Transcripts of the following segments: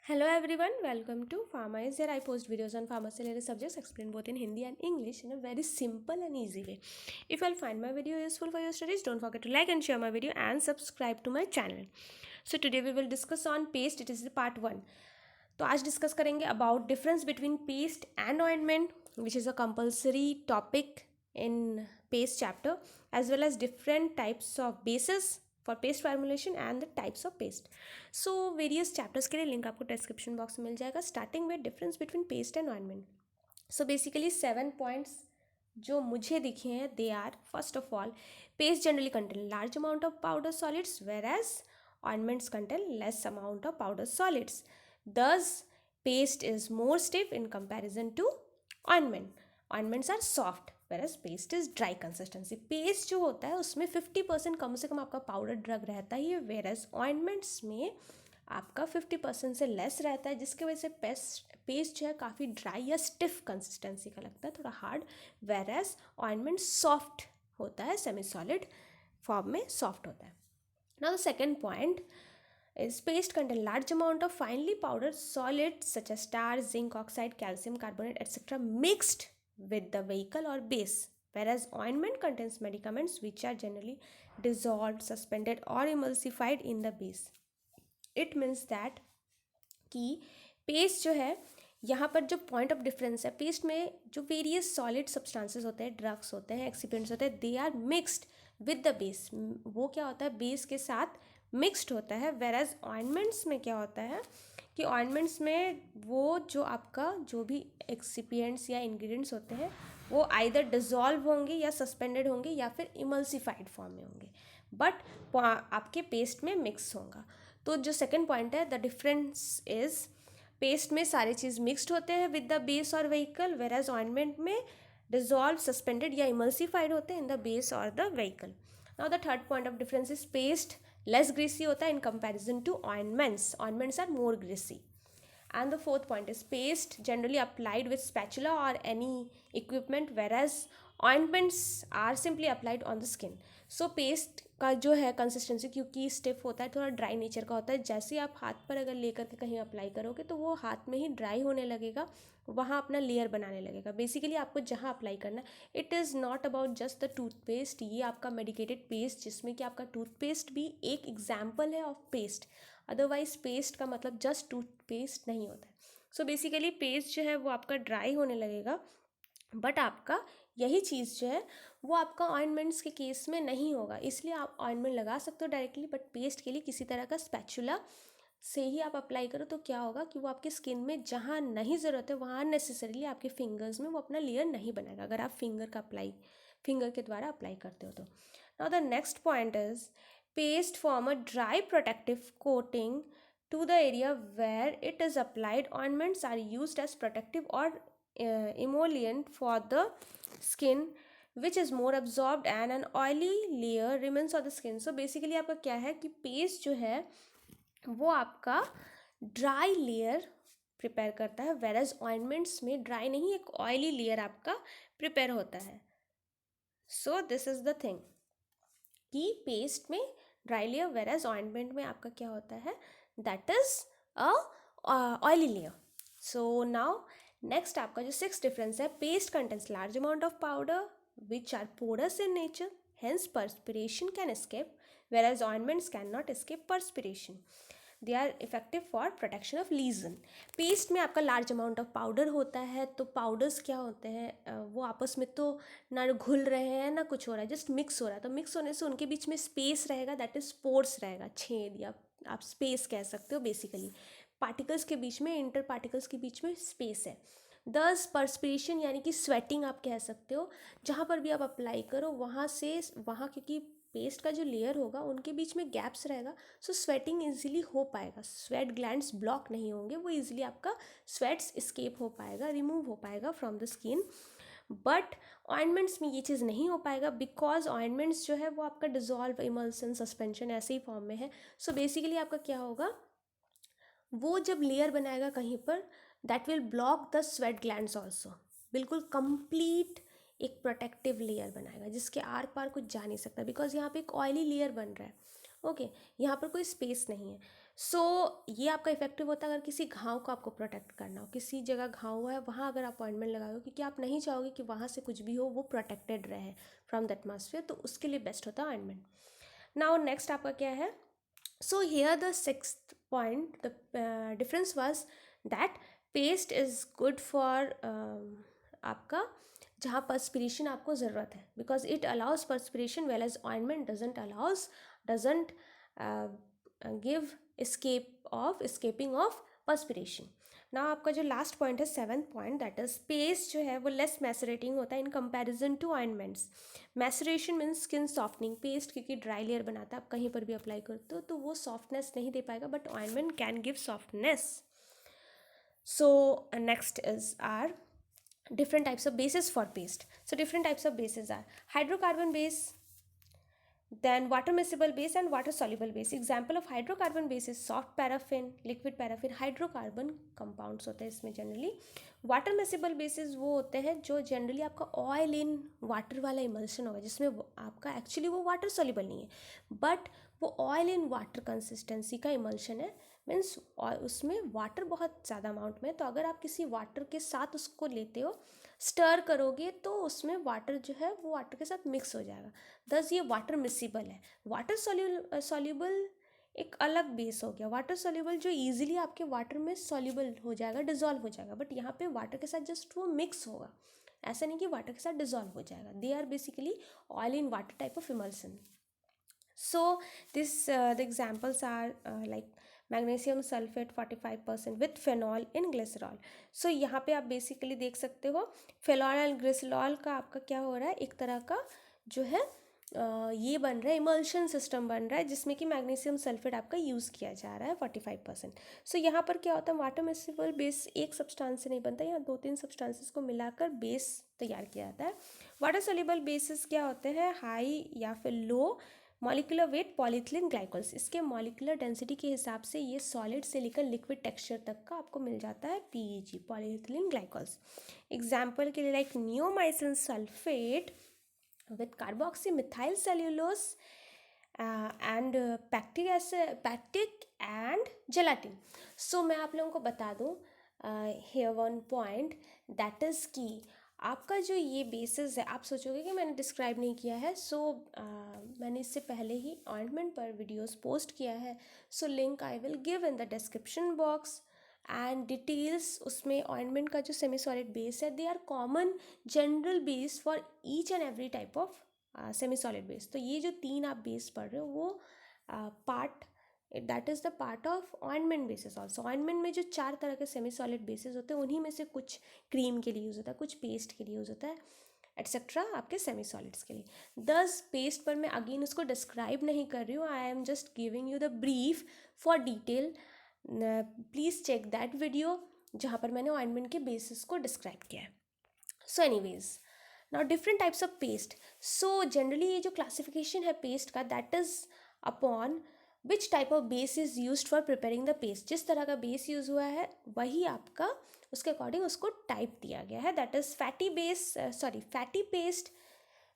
Hello everyone, welcome to Pharma. Is here I post videos on pharmacy related subjects, explain both in Hindi and English in a very simple and easy way. If you'll find my video useful for your studies, don't forget to like and share my video and subscribe to my channel. So today we will discuss on paste. It is the part 1. तो आज discuss करेंगे about difference between paste and ointment which is a compulsory topic in paste chapter as well as different types of basis for paste formulation and the types of paste. So various chapters के लिए link आपको description box में मिल जाएगा. Starting with difference between paste and ointment. So basically 7 points जो मुझे दिखे हैं they are first of all, paste generally contain large amount of powder solids whereas ointments contain less amount of powder solids. Thus, paste is more stiff in comparison to ointment. Ointments are soft, whereas paste is dry consistency. Paste जो होता है उसमें 50% कम से कम आपका powder drug रहता ही है, whereas ointments में आपका 50% से लेस रहता है, जिसकी वजह से पेस्ट जो है काफ़ी ड्राई या स्टिफ कंसिस्टेंसी का लगता है, थोड़ा हार्ड. whereas ointment सॉफ्ट होता है, सेमी सॉलिड फॉर्म में सॉफ्ट होता है. Now the second point is paste contain large amount of finely powdered solids such as tar, zinc oxide, calcium carbonate, etc. mixed with the vehicle or base, whereas ointment contains medicaments which are generally dissolved, suspended or emulsified in the base. It means that कि paste जो है यहाँ पर जो point of difference है, paste में जो various solid substances होते हैं, ड्रग्स होते हैं, एक्सिपिएंट्स होते हैं, they are mixed with the base. वो क्या होता है, बेस के साथ मिक्स्ड होता है. वेराज ऑइंटमेंट्स में क्या होता है कि ऑइंटमेंट्स में वो जो आपका जो भी एक्सिपिएंट्स या इंग्रेडिएंट्स होते हैं वो आइदर डिज़ोल्व होंगे या सस्पेंडेड होंगे या फिर इमल्सिफाइड फॉर्म में होंगे, बट आपके पेस्ट में मिक्स होगा. तो जो सेकंड पॉइंट है, द डिफरेंस इज़ पेस्ट में सारी चीज़ मिक्सड होते हैं विद द बेस और व्हीकल, वेराज ऑइंटमेंट में डिज़ोल्व, सस्पेंडेड या इमल्सिफाइड होते हैं इन द बेस और the vehicle. Now the third point of difference is paste less greasy होता है in comparison to ointments. Ointments are more greasy. And the fourth point is paste generally applied with spatula or any equipment, whereas ointments are simply applied on the skin. So paste का जो है consistency क्योंकि stiff होता है, थोड़ा dry nature का होता है, जैसे ही आप हाथ पर अगर लेकर के कहीं अप्लाई करोगे तो वो हाथ में ही ड्राई होने लगेगा, वहाँ अपना लेयर बनाने लगेगा. बेसिकली आपको जहाँ अप्लाई करना है, it is not about just the toothpaste. ये आपका मेडिकेटेड पेस्ट जिसमें कि आपका टूथपेस्ट भी एक एग्जाम्पल है ऑफ पेस्ट. अदरवाइज पेस्ट का मतलब जस्ट टूथपेस्ट नहीं होता है. सो बेसिकली पेस्ट जो है वो आपका ड्राई होने लगेगा, बट आपका यही चीज़ जो है वो आपका ऑइंटमेंट्स के केस में नहीं होगा. इसलिए आप ऑइंटमेंट लगा सकते हो डायरेक्टली, बट पेस्ट के लिए किसी तरह का स्पैचुला से ही आप अप्लाई करो. तो क्या होगा कि वो आपके स्किन में जहाँ नहीं ज़रूरत है वहाँ नेसेसरीली आपके फिंगर्स में वो अपना लेयर नहीं बनाएगा, अगर आप फिंगर के द्वारा अप्लाई करते हो तो. Now the next point is paste form a dry protective coating to the area where it is applied. Ointments are used as protective or emollient for the skin, which is more absorbed and an oily layer remains on the skin. So basically आपका क्या है कि paste जो है वो आपका dry layer prepare करता है, वेराज ऑइंटमेंट्स में ड्राई नहीं, एक ऑयली लेयर आपका प्रिपेयर होता है. So this is the thing कि पेस्ट में ड्राई लेयर, वेराज ऑइंटमेंट में आपका क्या होता है, that is a oily layer. So now next आपका जो सिक्स डिफरेंस है, paste contains large amount of powder which are porous in nature, hence perspiration can escape, whereas ointments can not escape perspiration. They are effective for protection of lesion. Paste में आपका large amount of powder होता है, तो powders क्या होते हैं, वो आपस में तो ना घुल रहे हैं ना कुछ हो रहा है, जस्ट मिक्स हो रहा है. तो मिक्स होने से उनके बीच में स्पेस रहेगा, दैट इज पोर्स रहेगा, छेद या आप स्पेस कह सकते हो. बेसिकली पार्टिकल्स के बीच में, इंटर पार्टिकल्स के बीच में स्पेस है. दस पर्सपिरेशन यानी कि स्वेटिंग आप कह सकते हो, जहाँ पर भी आप अप्लाई करो वहाँ से वहाँ, क्योंकि पेस्ट का जो लेयर होगा उनके बीच में गैप्स रहेगा, सो स्वेटिंग इजीली हो पाएगा, स्वेट ग्लैंड्स ब्लॉक नहीं होंगे, वो इजीली आपका स्वेट्स एस्केप हो पाएगा, रिमूव हो पाएगा from the skin. But ointments में ये चीज़ नहीं हो पाएगा, बिकॉज ऑइंटमेंट्स जो है वो आपका डिजॉल्व, इमल्सन, सस्पेंशन ऐसे ही फॉर्म में है. सो बेसिकली आपका क्या होगा, वो जब लेयर बनाएगा कहीं पर, that will block the sweat glands also. बिल्कुल कंप्लीट एक प्रोटेक्टिव लेयर बनाएगा जिसके आर पार कुछ जा नहीं सकता, बिकॉज यहाँ पे एक ऑयली लेयर बन रहा है. ओके यहाँ पर कोई स्पेस नहीं है. सो ये आपका इफेक्टिव होता है अगर किसी घाव को आपको प्रोटेक्ट करना हो, किसी जगह घाव हुआ है वहाँ अगर आप ऑइंटमेंट लगाओगे, क्योंकि आप नहीं चाहोगे कि वहाँ से कुछ भी हो वो प्रोटेक्टेड रहे फ्रॉम द एटमॉस्फेयर, तो उसके लिए बेस्ट होता है ऑइंटमेंट. नाउ नेक्स्ट आपका क्या है. So here the sixth point, the difference was that paste is good for आपका जहाँ perspiration आपको ज़रूरत है, because it allows perspiration whereas ointment doesn't give escaping of perspiration. ना आपका जो लास्ट पॉइंट है seventh point, that is paste जो है वो लेस मैसरेटिंग होता है in comparison to ointments. Maceration means skin softening. Paste क्योंकि ड्राई लेयर बनाता है, आप कहीं पर भी अप्लाई करते हो तो वो सॉफ्टनेस नहीं दे पाएगा, but ointment can give softness. So next is are different types of bases for paste. So different types of bases are hydrocarbon base, then water miscible base and water soluble base. Example of hydrocarbon base is soft paraffin, liquid paraffin. Hydrocarbon compounds होते हैं इसमें generally. Water miscible basis वो होते हैं जो generally आपका oil in water वाला emulsion होगा, जिसमें आपका एक्चुअली वो वाटर सोल्यूबल नहीं है, बट वो ऑयल इन वाटर कंसिस्टेंसी का इमल्शन है. मीन्स उसमें वाटर बहुत ज़्यादा अमाउंट में, तो अगर आप किसी वाटर के साथ उसको लेते हो, स्टर करोगे तो उसमें वाटर जो है वो वाटर के साथ मिक्स हो जाएगा. दस ये वाटर मिसिबल है. वाटर सॉल्यूबल एक अलग बेस हो गया. वाटर सॉल्यूबल जो इजीली आपके वाटर में सॉल्यूबल हो जाएगा, डिजॉल्व हो जाएगा, बट यहाँ पे वाटर के साथ जस्ट वो मिक्स होगा, ऐसा नहीं कि वाटर के साथ डिजॉल्व हो जाएगा. They are basically oil in water type of emulsion. So this the examples are like magnesium sulfate 45% with phenol in glycerol. So यहाँ पे आप बेसिकली देख सकते हो फेनॉल और ग्लिसरॉल का आपका क्या हो रहा है, एक तरह का जो है ये बन रहा है, इमल्शन सिस्टम बन रहा है, जिसमें कि मैग्नीशियम सल्फेट आपका यूज़ किया जा रहा है 45%. सो यहाँ पर क्या होता है, वाटर मिसिबल बेस एक सब्सटेंस से नहीं बनता, यहाँ 2-3 सब्सटेंसेस को मिलाकर बेस तैयार किया जाता है. वाटर सोल्यूबल बेसिस क्या होते हैं, हाई या फिर low molecular weight polythene glycols. इसके मॉलिकुलर डेंसिटी के हिसाब से ये सॉलिड से लेकर लिक्विड टेक्सचर तक का आपको मिल जाता है पीईजी, पॉलीथिलीन ग्लाइकोल्स. एग्जाम्पल के लिए like neomycin sulphate with carboxy methyl cellulose and pectin and gelatin. So मैं आप लोगों को बता दूँ here one point, that is की आपका जो ये बेसिस है, आप सोचोगे कि मैंने डिस्क्राइब नहीं किया है. सो मैंने इससे पहले ही ऑइंटमेंट पर वीडियोस पोस्ट किया है, so link I will give in the description box and details. उसमें ऑइंटमेंट का जो सेमी सॉलिड बेस है, they are common general base for each and every type of semi solid base. तो ये जो 3 आप बेस पढ़ रहे हो वो part that is the part of ointment basis also. Ointment में जो 4 तरह के सेमी सॉलिड बेसिस होते हैं, उन्हीं में से कुछ क्रीम के लिए यूज़ होता है, कुछ पेस्ट के लिए यूज़ होता है, एट्सेट्रा आपके सेमी सॉलिड्स के लिए. 10 पेस्ट पर मैं अगेन उसको डिस्क्राइब नहीं कर रही हूँ, I am just giving you the brief for detail. Please check that video जहाँ पर मैंने ऑइंटमेंट के बेसिस को डिस्क्राइब किया है. So anyways, now different types of paste. So generally ये जो क्लासिफिकेशन है पेस्ट का, that is upon which type of base is use for preparing the paste. जिस तरह का बेस यूज़ हुआ है वही आपका उसके अकॉर्डिंग उसको टाइप दिया गया है. That is fatty paste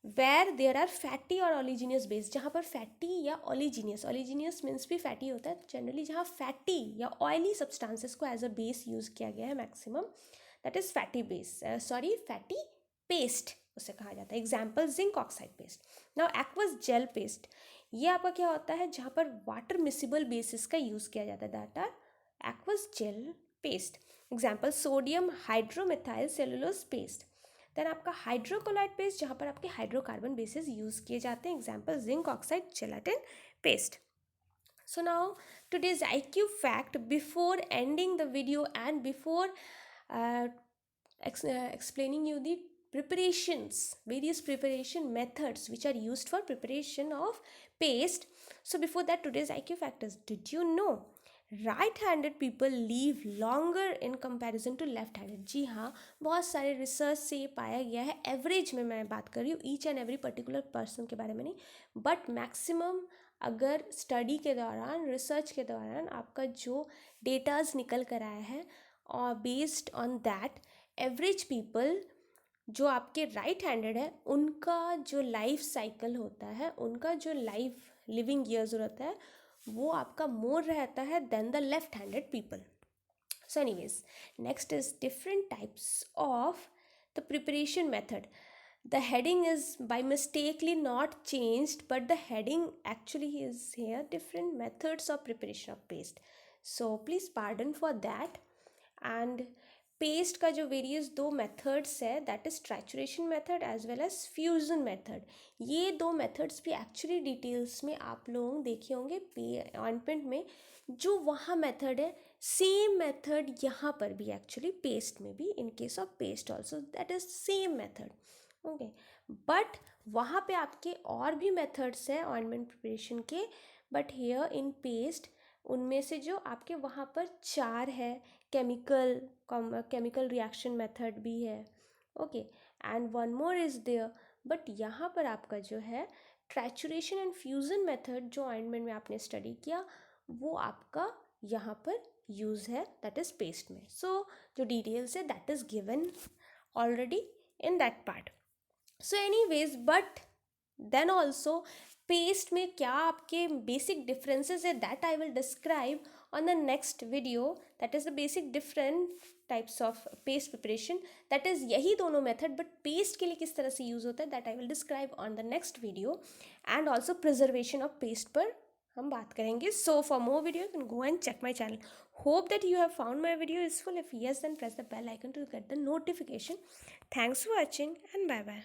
where there are fatty और ओलिजिनियस बेस. जहाँ पर फैटी या ओलिजिनियस मीन्स भी फैटी होता है, जनरली जहाँ फैटी या ऑयली सब्सटेंसेस को एज अ बेस यूज़ किया गया है maximum, that is fatty paste उसे कहा जाता है. Example zinc oxide paste. Now aqueous gel paste, ये आपका क्या होता है, जहाँ पर वाटर मिसिबल बेसिस का यूज़ किया जाता है, that are aqueous gel paste. Example sodium hydromethyl cellulose paste. Then आपका हाइड्रोकोलाइड पेस्ट, जहाँ पर आपके हाइड्रोकार्बन बेसिस यूज़ किए जाते हैं. Example zinc oxide gelatin paste. So now today's IQ fact, before ending the video and before explaining you the various preparation methods which are used for preparation of paste. So before that, today's IQ fact is, did you know right-handed people live longer in comparison to left-handed? जी हाँ, बहुत सारे research से ये पाया गया है. Average में मैं बात कर रही हूँ, each and every particular person के बारे में नहीं, बट मैक्सिमम अगर स्टडी के दौरान, रिसर्च के दौरान आपका जो डेटाज निकल कर आया है, और based on that average people जो आपके राइट हैंडेड है, उनका जो लाइफ साइकिल होता है, उनका जो लाइफ लिविंग ईयर्स होता है, वो आपका मोर रहता है then the left handed people. So anyways, next is different types of the preparation method. The heading is by mistakenly not changed, but the heading actually is here different methods of preparation of paste. So please pardon for that. And paste का जो various दो methods है that is trituration method as well as fusion method. ये दो methods भी actually details में आप लोग देखे होंगे ऑइंटमेंट में. जो वहाँ मेथड है सेम मेथड यहाँ पर भी एक्चुअली पेस्ट में भी, in case of paste also that is same method. Okay, but वहाँ पे आपके और भी मेथड्स हैं ऑइंटमेंट प्रिपरेशन के, बट हियर इन पेस्ट उनमें से जो आपके वहाँ पर चार है. केमिकल रिएक्शन मेथड भी है. Okay, and one more is there. But यहाँ पर आपका जो है ट्रैचुरेशन एंड फ्यूज़न मेथड जो ऑइंटमेंट में आपने स्टडी किया वो आपका यहाँ पर यूज़ है दैट इज़ पेस्ट में. सो जो डिटेल्स है that is given already in that part. So anyways, but then also paste में क्या आपके बेसिक डिफरेंसेस है that I will describe on the next video. That is the basic different types of paste preparation, that is यही दोनों method, but paste के लिए किस तरह से use होता है that I will describe on the next video. And also preservation of paste पर हम बात करेंगे. So for more video you can go and check my channel. Hope that you have found my video useful. If yes, then press the bell icon to get the notification. Thanks for watching and bye bye.